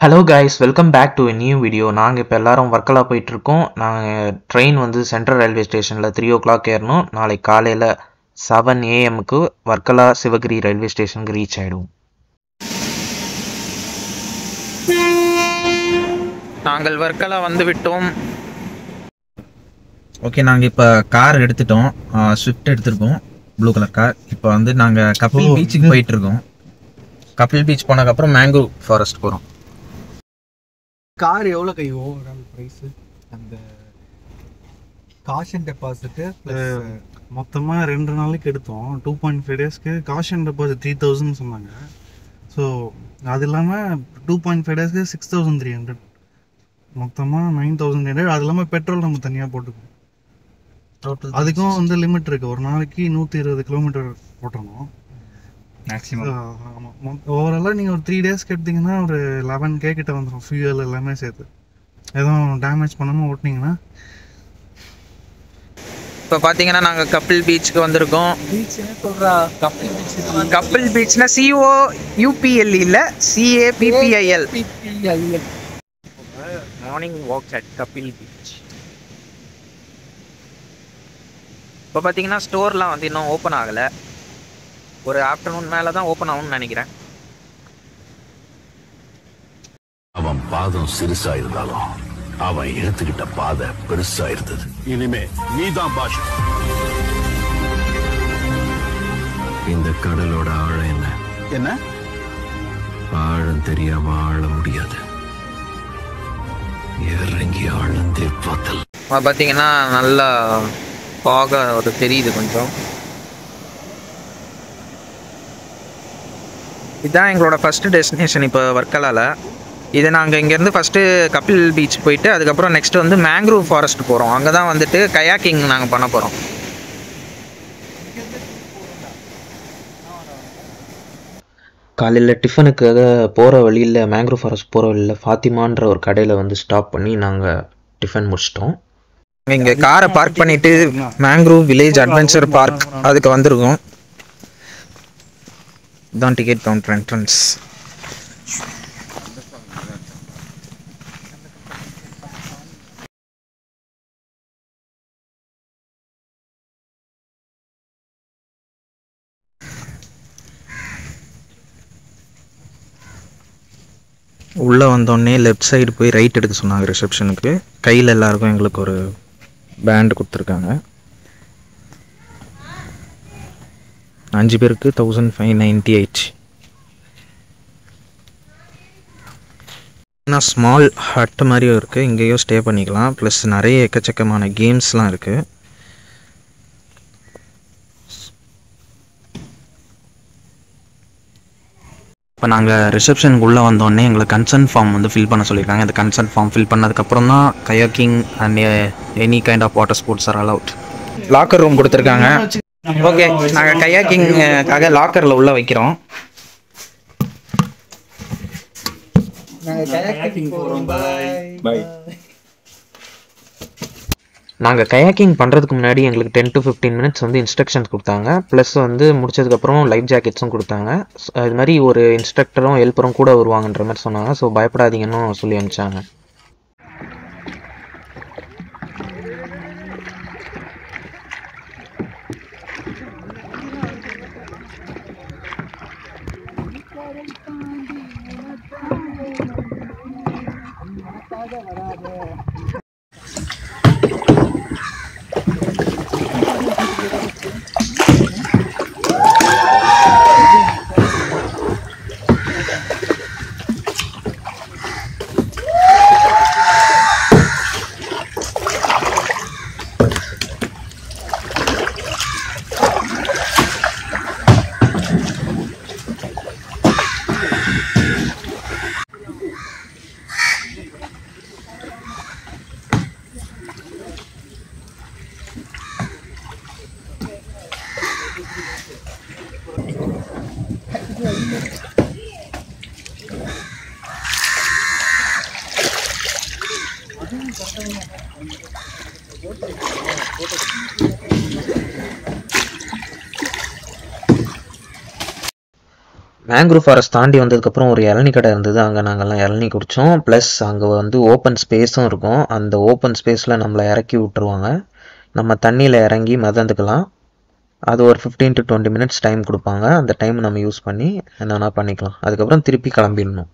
Hello guys, welcome back to a new video. நாங்கள் இப்போ எல்லாரும் வர்க்கலா போயிட்டுருக்கோம். நாங்கள் ட்ரெயின் வந்து சென்ட்ரல் ரயில்வே ஸ்டேஷனில் 3 o'clock ஏறணும். நாளைக்கு காலையில் 7 AM வர்க்கலா சிவகிரி ரயில்வே ஸ்டேஷனுக்கு ரீச் ஆகிடுவோம். நாங்கள் வர்க்கலா வந்து விட்டோம். ஓகே, நாங்கள் இப்போ கார் எடுத்துட்டோம். ஸ்விஃப்ட் எடுத்துருக்கோம், ப்ளூ கலர் கார். இப்போ வந்து நாங்கள் கபில் பீச்சுக்கு போயிட்டுருக்கோம். கபில் பீச் போனதுக்கப்புறம் மேங்கோ ஃபாரஸ்ட் போகிறோம். கார் எவ்வளோ கை ஓவரால் ப்ரைஸு? அந்த காஷன் டெபாசிட்டு மொத்தமாக 2 நாளைக்கு எடுத்தோம். 2.5 daysக்கு காஷன் டெபாசிட் 3000 சொன்னாங்க. ஸோ அது இல்லாமல் 2.5 daysக்கு 6300, மொத்தமாக 9800. அது இல்லாமல் பெட்ரோல் நம்ம தனியாக போட்டுக்கணும். அதுக்கும் வந்து லிமிட் இருக்குது. ஒரு நாளைக்கு 120 கிலோமீட்டர் ஓட்டணும் மேக்ஸிமம். ஆமாம், ஓவராலாக நீங்கள் ஒரு 3 daysக்கு எடுத்திங்கன்னா ஒரு 11K கிட்ட வந்துடும், ஃபியூயல் எல்லாமே சேர்த்து. எதுவும் டேமேஜ் பண்ணாமல் ஓட்டினீங்கன்னா. இப்போ பார்த்தீங்கன்னா நாங்கள் கபில் பீச்சுக்கு வந்திருக்கோம். கபில் பீச்னா COUPL இல்லை, CAPPIL. Morning walk at Kappil beach. இப்போ பார்த்தீங்கன்னா ஸ்டோர்லாம் வந்து இன்னும் ஓப்பன் ஆகலை. ஒரு ஆஃப்டர்நூன் மேலே தான் ஓப்பன் ஆகும்னு நினைக்கிறேன். அவன் பாதம் சிறுசா இருந்தாலும் அவன் எடுத்துக்கிட்ட பாதை பெருசா இருந்தது. இனிமே நீதான் பாஷா. இந்த கடலோட ஆழம் என்ன ஆழம் தெரியாம ஆழ முடியாது. இறங்கி ஆழந்தே பார்த்தல். பார்த்தீங்கன்னா நல்லா பாக ஒரு தெரியுது கொஞ்சம். இதுதான் எங்களோட ஃபஸ்ட்டு டெஸ்டினேஷன் இப்போ வர்க்கலாவில். இது நாங்கள் இங்கேருந்து ஃபஸ்ட்டு கபில் பீச் போயிட்டு அதுக்கப்புறம் நெக்ஸ்ட்டு வந்து மேங்க்ரூவ் ஃபாரஸ்ட் போகிறோம். அங்கே தான் வந்துட்டு கயாக்கிங் நாங்கள் பண்ண போகிறோம். காலையில் டிஃபனுக்காக போகிற வழியில் மேங்க்ரோவ் ஃபாரஸ்ட் போகிற வழியில் ஃபாத்திமான்ற ஒரு கடையில் வந்து ஸ்டாப் பண்ணி நாங்கள் டிஃபன் முடிச்சிட்டோம். இங்கே காரை பார்க் பண்ணிவிட்டு மேங்க்ரூவ் வில்லேஜ் அட்வென்ச்சர் பார்க் அதுக்கு வந்திருக்கோம். இதுதான் டிக்கெட் கவுண்டர் என்ட்ரன்ஸ். உள்ளே வந்தோடனே லெஃப்ட் சைடு போய் ரைட் எடுக்க சொன்னாங்க ரிசப்ஷனுக்கு. கையில் எல்லாருக்கும் எங்களுக்கு ஒரு பேண்டு கொடுத்துருக்காங்க. 5 பேருக்கு 1598. ஆனால் ஸ்மால் ஹட் மாதிரியும் இருக்குது, இங்கேயோ ஸ்டே பண்ணிக்கலாம். ப்ளஸ் நிறைய எக்கச்சக்கமான கேம்ஸ்லாம் இருக்குது. இப்போ நாங்கள் ரிசப்ஷனுக்கு உள்ளே வந்தோடனே எங்களுக்கு கன்சர்ன் ஃபார்ம் வந்து ஃபில் பண்ண சொல்லியிருக்காங்க. இந்த கன்சர்ன் ஃபார்ம் ஃபில் பண்ணதுக்கப்புறம் தான் kayaking and any kind of water sports are allowed. Locker room கொடுத்துருக்காங்க. ஓகே, நாங்கள் கயாக்கிங்காக லாக்கரில் உள்ளே வைக்கிறோம். நாங்கள் கயாக்கிங் பண்ணுறதுக்கு முன்னாடி எங்களுக்கு 10 to 15 minutes வந்து இன்ஸ்ட்ரக்ஷன்ஸ் கொடுத்தாங்க. ப்ளஸ் வந்து முடிச்சதுக்கப்புறம் லைஃப் ஜாக்கெட்ஸும் கொடுத்தாங்க. இது மாதிரி ஒரு இன்ஸ்ட்ரக்டரும் ஹெல்ப்பரும் கூட வருவாங்கன்ற மாதிரி சொன்னாங்க. ஸோ பயப்படாதீங்கன்னு சொல்லி அனுப்பிச்சாங்க. மேங்க்ரூவ் ஃபாரஸ்ட் தாண்டி வந்ததுக்கப்புறம் ஒரு இளநீ கடை இருந்தது. அங்கே நாங்கள்லாம் இளநீ குடித்தோம். ப்ளஸ் அங்கே வந்து ஓப்பன் ஸ்பேஸும் இருக்கும். அந்த ஓப்பன் ஸ்பேஸில் நம்மளை இறக்கி விட்டுருவாங்க. நம்ம தண்ணியில் இறங்கி மிதந்துக்கலாம். அது ஒரு 15 to 20 மினிட்ஸ் டைம் கொடுப்பாங்க. அந்த டைம் நம்ம யூஸ் பண்ணி என்னென்னா பண்ணிக்கலாம். அதுக்கப்புறம் திருப்பி கிளம்பிடணும்.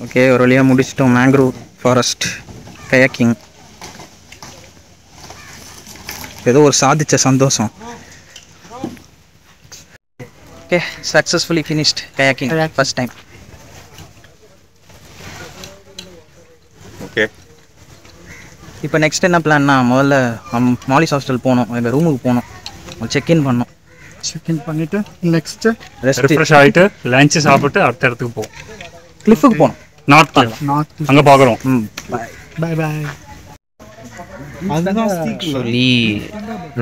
ஓகே, ஒரு வழியாக முடிச்சிட்டோம். மேங்க்ரூவ் ஃபாரஸ்ட் கயாக்கிங் ஏதோ ஒரு சாதிச்ச சந்தோஷம். Okay, successfully finished kayaking first time. Okay, இப்போ நெக்ஸ்ட் என்ன பிளான்னா, முதல்ல மாலிஸ் ஹாஸ்டல் போகணும். எங்கள் ரூமுக்கு போகணும், செக்இன் பண்ணோம். செக்இன் பண்ணிவிட்டு நெக்ஸ்ட்டு ரெஃப்ரெஷ் ஆகிட்டு லஞ்சு சாப்பிட்டு அடுத்த இடத்துக்கு போவோம். கிளிஃபுக்கு போகணும். நார்த் அங்கே பார்க்குறோம். Bye bye. அதுதான் சொல்லி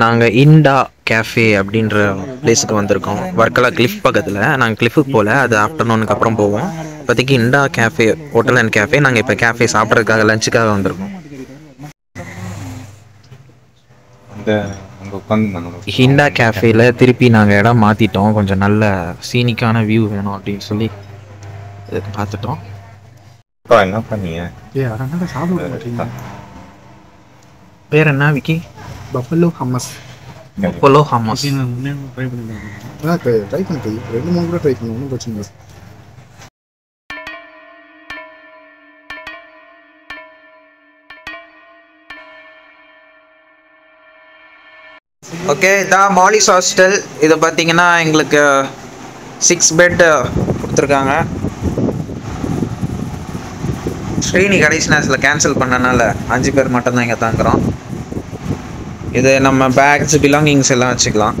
நாங்கள் இண்டா கேஃபே அப்படின்ற பிளேஸுக்கு வந்திருக்கோம். வர்க்கலா கிளிஃப் பக்கத்தில். நாங்கள் கிளிஃபுக்கு போகல, அது ஆஃப்டர்நூனுக்கு அப்புறம் போவோம். இப்போதைக்கு இண்டா கேஃபே ஹோட்டல் அண்ட் கேஃபே. நாங்கள் இப்போ கேஃபே சாப்பிட்றதுக்காக லஞ்சுக்காக வந்திருக்கோம். ஹிண்டா கேஃபேல திருப்பி நாங்கள் இடம் மாற்றிட்டோம். கொஞ்சம் நல்ல சீனிக்கான வியூ வேணும் அப்படின்னு சொல்லி பார்த்துட்டோம். என்ன பண்ணீங்க? பேர் என்ன Vicky? Buffalo hummus. Buffalo hummus. Try பண்ணிக்கலாம். ட்ரை பண்ணிட்டு 2-3 கூட ட்ரை பண்ண ஒன்றும் பிரச்சனை இல்லை. ஓகே, இதான் மாலிஸ் ஹாஸ்டல். இதை பார்த்தீங்கன்னா எங்களுக்கு 6 பெட் கொடுத்துருக்காங்க. ஸ்ரீனி கடைசி நேரத்தில் கேன்சல் பண்ணனால 5 பேர் மட்டும்தான் இங்கே தாங்குறோம். இது நம்ம பேக்ஸ் பிலாங்கிங்ஸ் எல்லாம் வச்சுக்கலாம்.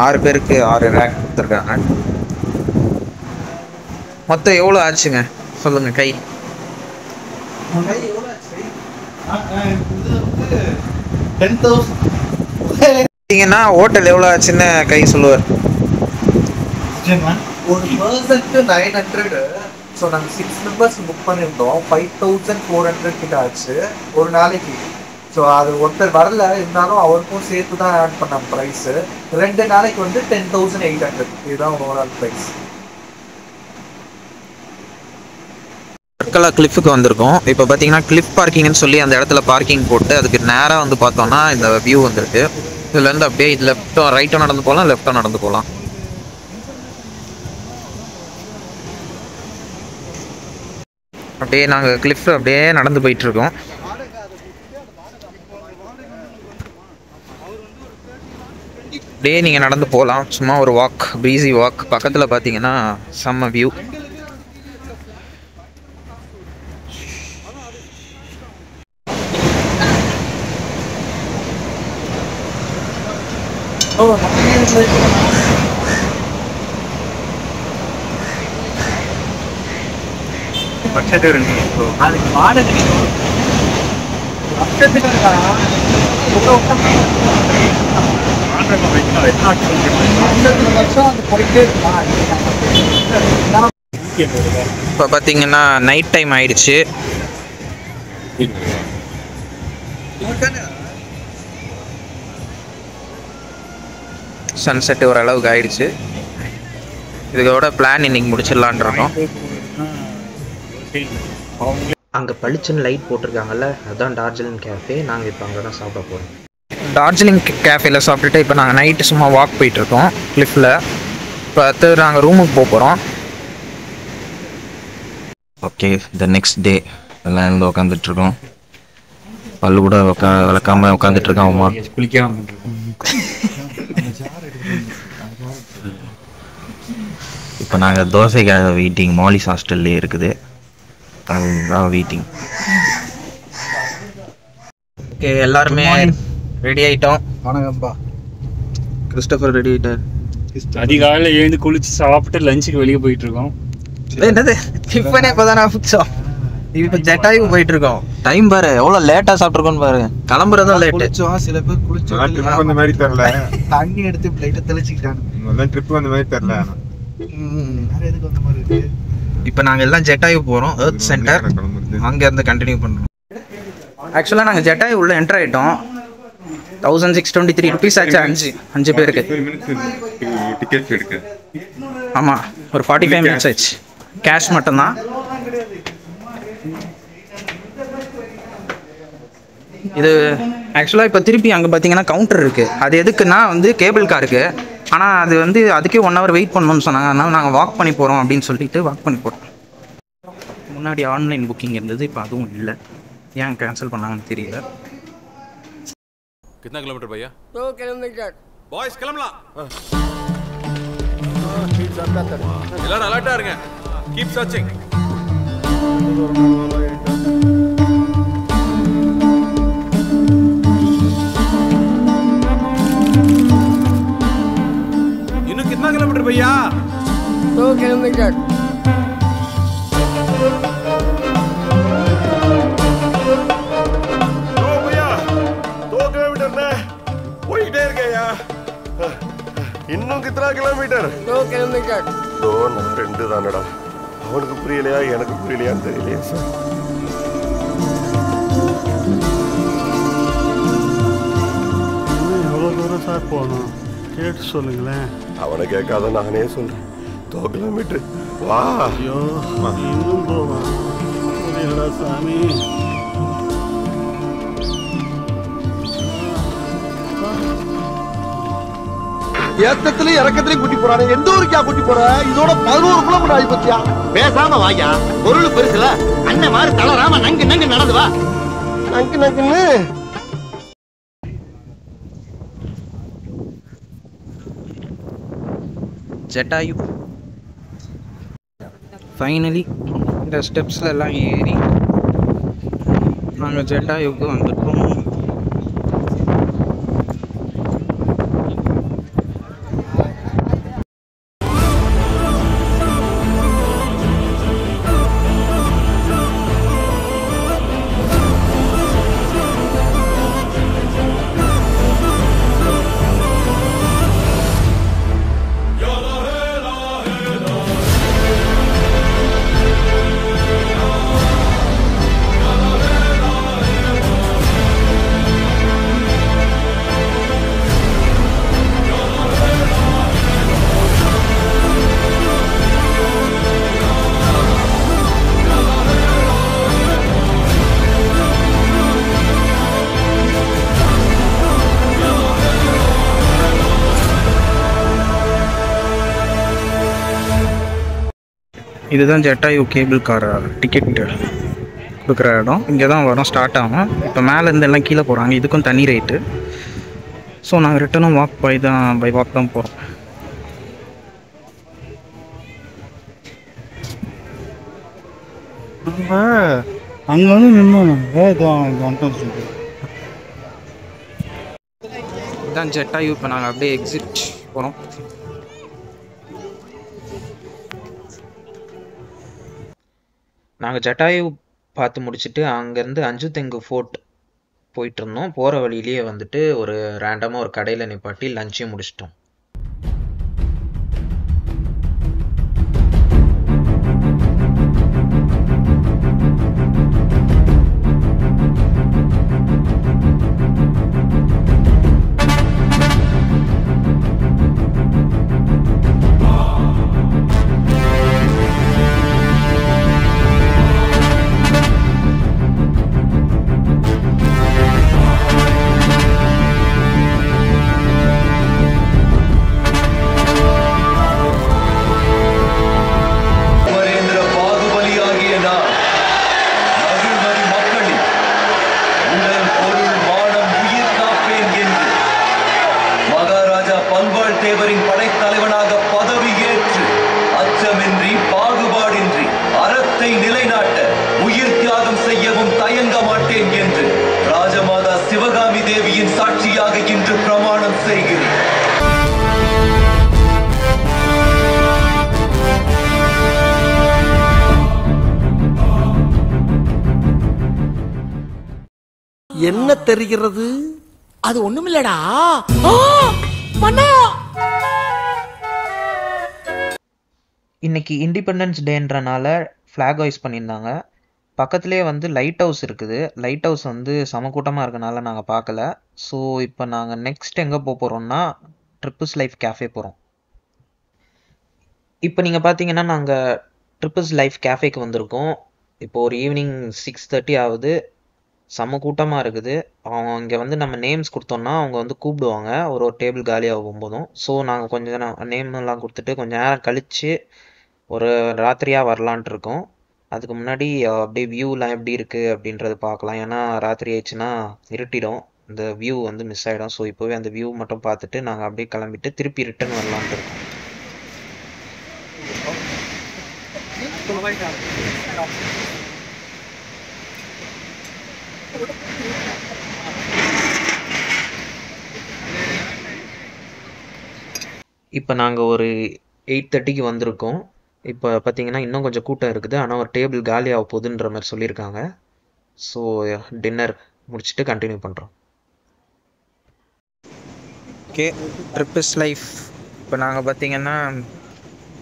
6 பேருக்கு 6 ரேக் கொடுத்துருக்காங்க. மொத்தம் எவ்வளோ ஆச்சுங்க சொல்லுங்கள்? கை பார்த்தீங்கன்னா ஹோட்டல் எவ்வளோ ஆச்சுன்னு கை சொல்லுவார். ஒரு பர்சனுக்கு 900. ஸோ நாங்கள் 6 மெம்பர்ஸ் புக் பண்ணியிருந்தோம். 5400 கிட்ட ஆச்சு ஒரு நாளைக்கு. ஸோ அது ஒருத்தர் வரல, இருந்தாலும் அவருக்கும் சேர்த்து தான் ஆட் பண்ண ப்ரைஸு. 2 நாளைக்கு வந்து 10,800. இதுதான் ஓவரால் ப்ரைஸ். வர்க்கலா கிளிஃபுக்கு வந்திருக்கோம். இப்போ பார்த்தீங்கன்னா கிளிஃப் பார்க்கிங்னு சொல்லி அந்த இடத்துல பார்க்கிங் போட்டு அதுக்கு நேராக வந்து பார்த்தோன்னா இந்த வியூ வந்துருக்கு. இதுலேருந்து அப்படியே இது லெஃப்ட்டும் ரைட்டும் நடந்து போகலாம், லெஃப்ட்டும் நடந்து போகலாம். அப்படியே நாங்கள் கிளிஃப் அப்படியே நடந்து போயிட்டுருக்கோம். அப்படியே நீங்கள் நடந்து போகலாம். சும்மா ஒரு வாக், ப்ரீஸி வாக். பக்கத்தில் பார்த்தீங்கன்னா செம்ம வியூ. அதுக்கு வாடகை இப்போ பார்த்தீங்கன்னா நைட் டைம் ஆயிடுச்சு. சன்செட் ஓரளவுக்கு ஆயிடுச்சு. இதோட பிளான் இன்னைக்கு முடிச்சிடலான் இருக்கோம். அங்கே பளிச்சுன்னு லைட் போட்டிருக்காங்கல்ல, அதுதான் டார்ஜிலிங் கேஃபே. நாங்கள் இப்போ அங்கே தான் சாப்பிட போகிறோம். டார்ஜிலிங் கேஃபேல சாப்பிட்டுட்டு இப்போ நாங்கள் நைட்டு சும்மா வாக் போயிட்டுருக்கோம் கிளிஃபில். இப்போ அடுத்து நாங்கள் ரூமுக்கு போக போகிறோம். ஓகே, த நெக்ஸ்ட் டே எல்லாம் இருந்து உட்காந்துட்ருக்கோம். பல்லு கூட விளக்காம உட்காந்துட்ருக்கோம். அம்மா குளிக்காம இப்போ நாங்கள் தோசைக்காக வெயிட்டிங். மாலிஸ் ஹாஸ்டல்லே இருக்குது, அதுதான் வெயிட்டிங். ஓகே, எல்லாருமே ரெடி ஆகிட்டோம். வணக்கம்பா. கிறிஸ்டோஃபர் ரெடி ஆகிட்டார். அதிகாலையில் எழுந்து குளிச்சு சாப்பிட்டு லஞ்சுக்கு வெளியே போயிட்டு இருக்கோம். என்னது டிஃபனே இப்போ தானே பிடிச்சோம். இப்போ ஜெட்டாயு போயிட்டு இருக்கோம். டைம் பாரு எவ்வளோ லேட்டாக சாப்பிட்ருக்கோன்னு பாரு. கிளம்புறதும் லேட்டு. குளிச்சோம், சில பேர் குளிச்சோம். ட்ரிப் வந்த மாதிரி தெரியல. தண்ணி எடுத்து பிளைட்டை தெளிச்சுக்கிட்டாங்க. ட்ரிப் வந்த மாதிரி தெரியல. வேற எதுக்கு வந்த மாதிரி இருக்கு? இப்போ நாங்கள் எல்லாம் ஜெட்டாயு போகிறோம், எர்த் சென்டர். அங்கேருந்து கண்டினியூ பண்ணுறோம். ஆக்சுவலாக நாங்கள் ஜெட்டாயு உள்ளே என்டர் ஆகிட்டோம். 1623 ருபீஸ் ஆச்சு 5 பேருக்கு. டிக்கெட் எடுக்க. ஆமாம், ஒரு 45 மினிட்ஸ் ஆச்சு. கேஷ் மட்டும்தான். இது ஆக்சுவலாக இப்போ திருப்பி அங்கே பார்த்தீங்கன்னா கவுண்டர் இருக்குது. அது எதுக்குன்னா வந்து கேபிள் காருக்கு. ஆனால் அது வந்து அதுக்கே 1 hour வெயிட் பண்ணணும்னு சொன்னாங்க. அதனால் நாங்கள் வாக் பண்ணி போகிறோம் அப்படின்னு சொல்லிட்டு வாக் பண்ணி போகிறோம். முன்னாடி ஆன்லைன் புக்கிங் இருந்தது, இப்போ அதுவும் இல்லை. ஏன் கேன்சல் பண்ணாங்கன்னு தெரியல. कितना किलोमीटर भैया? 2 किलोमीटर. बॉयज கிளம்பலாம். எல்லாரும் அலர்ட்டா இருங்க. Keep searching. இன்னும் कितना किलोमीटर भैया? 2 किलोमीटर. இன்னும் கித்தனா கிலோமீட்டர்? 2 கிலோமீட்டர். நான் 2 தானடா. அவனுக்கு புரியலையா எனக்கு புரியலையான்னு தெரியலையே சார். எவ்வளோ தூரம் சார் போகணும் கேட்டு சொல்லுங்களேன். அவனை கேட்காத நானே சொல்றேன். 2 கிலோமீட்டர் வா. ஐயோ இன்னும் போவான் புரியலடா சாமி. ஏத்தத்திலயும் இறக்கத்திலயும் கூட்டி போறாரு. எந்த ஊருக்கா கூட்டி போற? இதோட 11 கிலோமீட்டர் ஆகி பத்தியா? பேசாம வாயா. பொருள் பெருசுல அண்ணன் மாதிரி தளராம நங்கு நங்கு நடந்து வா. நங்கு நங்குன்னு ஜெட்டாயு ஃபைனலி இந்த ஸ்டெப்ஸில் எல்லாம் ஏறி நாங்கள் ஜெட்டாயுக்கு வந்துட்டோம். இதுதான் ஜெட்டாயு கேபிள் கார் டிக்கெட் கொடுக்குற இடம். இங்கே தான் வரும், ஸ்டார்ட் ஆகும். இப்போ மேலேருந்து எல்லாம் கீழே போகிறாங்க. இதுக்கும் தனி ரேட்டு. ஸோ நாங்கள் ரிட்டனும் பை வாக் தான் போகிறோம். நம்ம அங்கே வந்து நின்னோம். நாங்கள் இதுதான் ஜெட்டாயு. இப்போ நாங்கள் அப்படியே எக்ஸிட் போகிறோம். நாங்கள் ஜெட்டாயு பார்த்து முடிச்சுட்டு அங்கேருந்து அஞ்சுதெங்கு ஃபோர்ட் போயிட்டு இருந்தோம். போகிற வழியிலேயே வந்துட்டு ஒரு ரேண்டமாக ஒரு கடையில் நிப்பாட்டி லஞ்சையும் முடிச்சிட்டோம். செய்கிறேன். என்ன தெரிகிறது? அது ஒண்ணுமில்லடா. இன்னைக்கு இண்டிபெண்டன்ஸ் டேன்றனால ஃப்ளாக் ஹாய்ஸ் பண்ணியிருந்தாங்க. பக்கத்துலேயே வந்து லைட் ஹவுஸ் இருக்குது. லைட் ஹவுஸ் வந்து சமக்கூட்டமாக இருக்கனால நாங்கள் பார்க்கல. ஸோ இப்போ நாங்கள் நெக்ஸ்ட் எங்கே போகிறோம்னா ட்ரிப்பிள்ஸ் லைஃப் கேஃபே போகிறோம். இப்போ நீங்கள் பார்த்தீங்கன்னா நாங்கள் ட்ரிப்பிள்ஸ் லைஃப் கேஃபேக்கு வந்திருக்கோம். இப்போ ஒரு ஈவினிங் 6:30 ஆகுது. செம்ம கூட்டமாக இருக்குது. அவங்க இங்கே வந்து நம்ம நேம்ஸ் கொடுத்தோம்னா அவங்க வந்து கூப்பிடுவாங்க ஒரு டேபிள் காலியாக போகும்போதும். ஸோ நாங்கள் கொஞ்சம் நேம் எல்லாம் கொடுத்துட்டு கொஞ்சம் நேரம் கழித்து ஒரு ராத்திரியாக வரலான்ட்டு இருக்கோம். அதுக்கு முன்னாடி அப்படியே வியூலாம் எப்படி இருக்குது அப்படின்றது பார்க்கலாம். ஏன்னா ராத்திரி ஆயிடுச்சுன்னா இருட்டிடும், இந்த வியூ வந்து மிஸ் ஆகிடும். ஸோ இப்போவே அந்த வியூ மட்டும் பார்த்துட்டு நாங்கள் அப்படியே கிளம்பிட்டு திருப்பி ரிட்டர்ன் வரலான்ட்டு இருக்கோம். இப்போ நாங்கள் ஒரு 8:30க்கு வந்திருக்கோம். இப்போ பார்த்தீங்கன்னா இன்னும் கொஞ்சம் கூட்டம் இருக்குது. ஆனால் ஒரு டேபிள் காலியாக போகுதுன்ற மாதிரி சொல்லியிருக்காங்க. ஸோ டின்னர் முடிச்சுட்டு கண்டினியூ பண்ணுறோம். ஓகே, ட்ரிப்பிள்ஸ் லைஃப் இப்போ நாங்கள் பார்த்தீங்கன்னா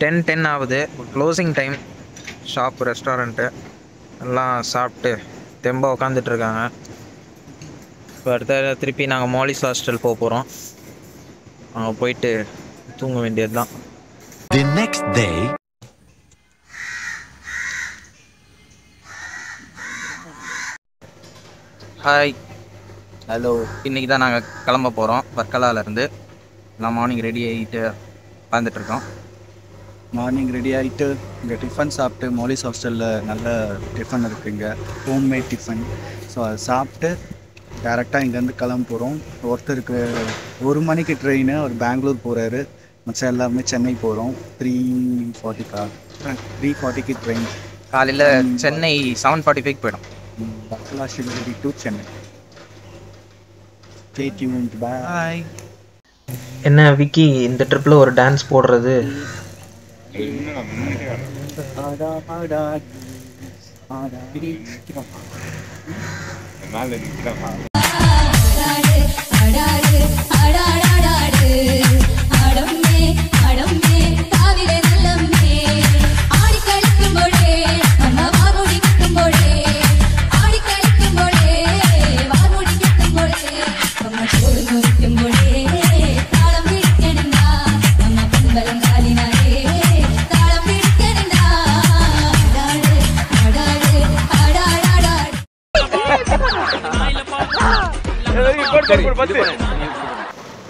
10:10 ஆகுது. Closing time. ஷாப் ரெஸ்டாரண்ட்டு எல்லாம் சாப்பிட்டு தெம்பாக உட்காந்துட்ருக்காங்க. இப்போ அடுத்த திருப்பி நாங்கள் மாலிஸ் ஹாஸ்டல் போக போகிறோம். அங்கே போயிட்டு தூங்க வேண்டியது தான். The next day. Hi, hello. இன்றைக்கி தான் நாங்கள் கிளம்ப போகிறோம் வர்க்கலாலேருந்து. நான் மார்னிங் ரெடி ஆகிட்டு உட்காந்துட்ருக்கோம். மார்னிங் ரெடி ஆகிட்டு இங்கே டிஃபன் சாப்பிட்டு மாலிஸ் ஹாஸ்டலில் நல்ல டிஃபன் இருக்குங்க, ஹோம்மேட் டிஃபன். ஸோ அதை சாப்பிட்டு டேரெக்டாக இங்கேருந்து கிளம்ப போகிறோம். ஒருத்தருக்கு 1 மணிக்கு ட்ரெயின், அவர் பெங்களூர் போகிறாரு. மற்ற எல்லாருமே சென்னை போகிறோம். 3:40க்கு ட்ரெயின். காலையில் சென்னை 7:45க்கு போயிடும். Varkala Sivagiri to Chennai. Stay tuned. Bye. என்ன விக்கி, இந்த ட்ரிப்பில் ஒரு டான்ஸ் போடுறது?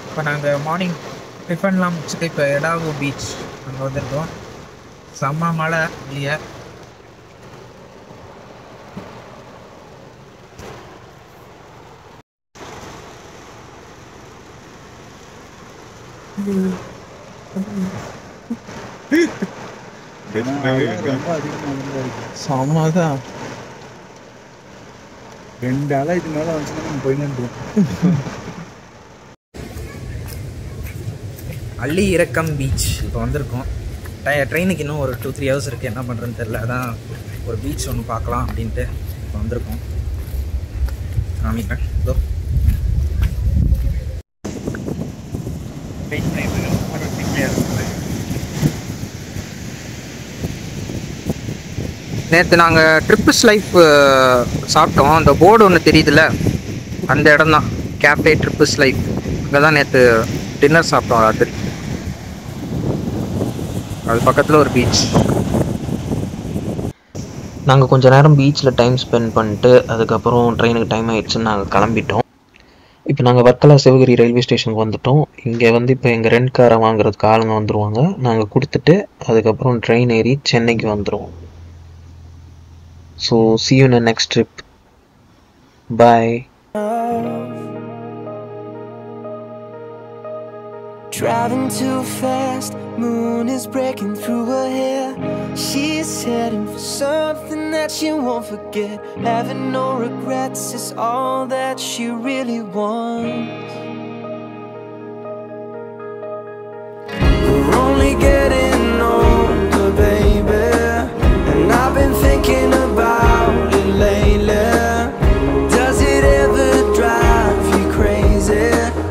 இப்போ நாங்கள் மார்னிங் டிஃபன்லாம் முடிச்சுட்டு இப்போ எடாகோ பீச் அங்கே வந்திருக்கோம். செம்ம மழை வெளியே. செம்மதான் 2 அலை இது மேலே வந்துச்சுன்னா நம்ம போயின்னு அள்ளி இறக்கம் பீச் இப்போ வந்திருக்கோம். ட்ரெயினுக்கு இன்னும் ஒரு 2-3 ஹவர்ஸ் இருக்குது. என்ன பண்ணுறதுன்னு தெரில. அதான் ஒரு பீச் ஒன்று பார்க்கலாம் அப்படின்ட்டு இப்போ வந்திருக்கோம். காமிக்கிறேன். இதோ நேற்று நாங்கள் ட்ரிப்பிள்ஸ் லைஃப் சாப்பிட்டோம். அந்த போர்டு ஒன்று தெரியுதுல்ல, அந்த இடம் தான் கேஃபே ட்ரிப்பிள்ஸ் லைஃப். அங்கே தான் நேற்று டின்னர் சாப்பிட்டோம் ராத்திரி. அது பக்கத்தில் ஒரு பீச். நாங்கள் கொஞ்சம் நேரம் பீச்சில் டைம் ஸ்பெண்ட் பண்ணிட்டு அதுக்கப்புறம் ட்ரெயினுக்கு டைம் ஆகிடுச்சுன்னு நாங்கள் கிளம்பிட்டோம். இப்போ நாங்கள் வர்க்கலா சிவகிரி ரயில்வே ஸ்டேஷனுக்கு வந்துட்டோம். இங்கே வந்து இப்போ எங்கள் ரெண்ட் காரை வாங்குறதுக்கு ஆளுங்க வந்துடுவாங்க. நாங்கள் கொடுத்துட்டு அதுக்கப்புறம் ட்ரெயின் ஏறி சென்னைக்கு வந்துடுவோம். So see you in the next trip. Bye. Driving too fast, moon is breaking through her hair. She's heading for something that she won't forget. Having no regrets is all that she really wants.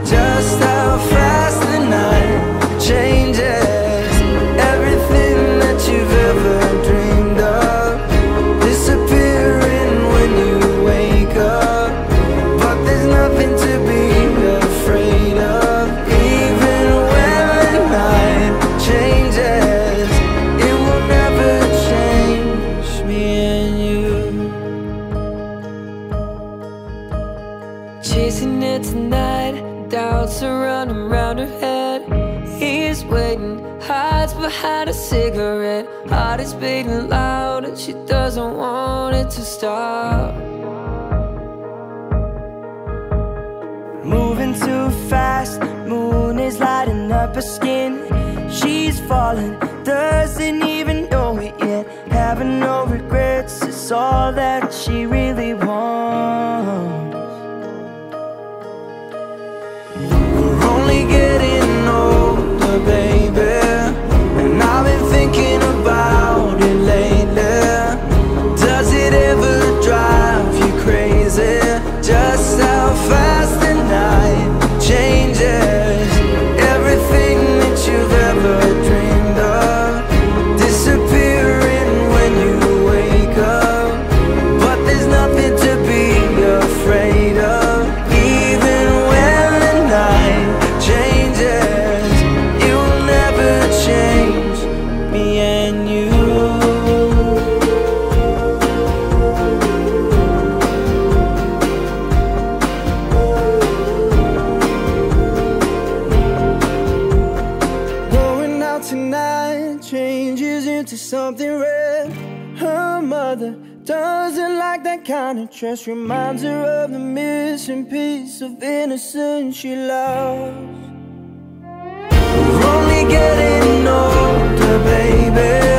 just how fast the night changes. Everything that you've ever dreamed of disappearing when you wake up. But there's nothing to be afraid of. Even when the night changes, it will never change me and you. Chasing it tonight, doubts are running round her head. He's waiting, hides behind a cigarette. Heart is beating loud and she doesn't want it to stop. Moving too fast, moon is lighting up her skin. She's falling, doesn't even know it yet. Having no regrets is all that she really wants. We're only getting older, baby, and I've been thinking about it lately. Does it ever drive you crazy? Just how fast the night changes. Everything that you've ever dreamed of disappearing when you wake up. But there's nothing to be afraid of. Even when the night changes, it will never change me and you. Going out tonight changes into something red. Her mother doesn't like that kind of dress. Reminds her of the missing piece of innocence she lost. We're only getting older, baby,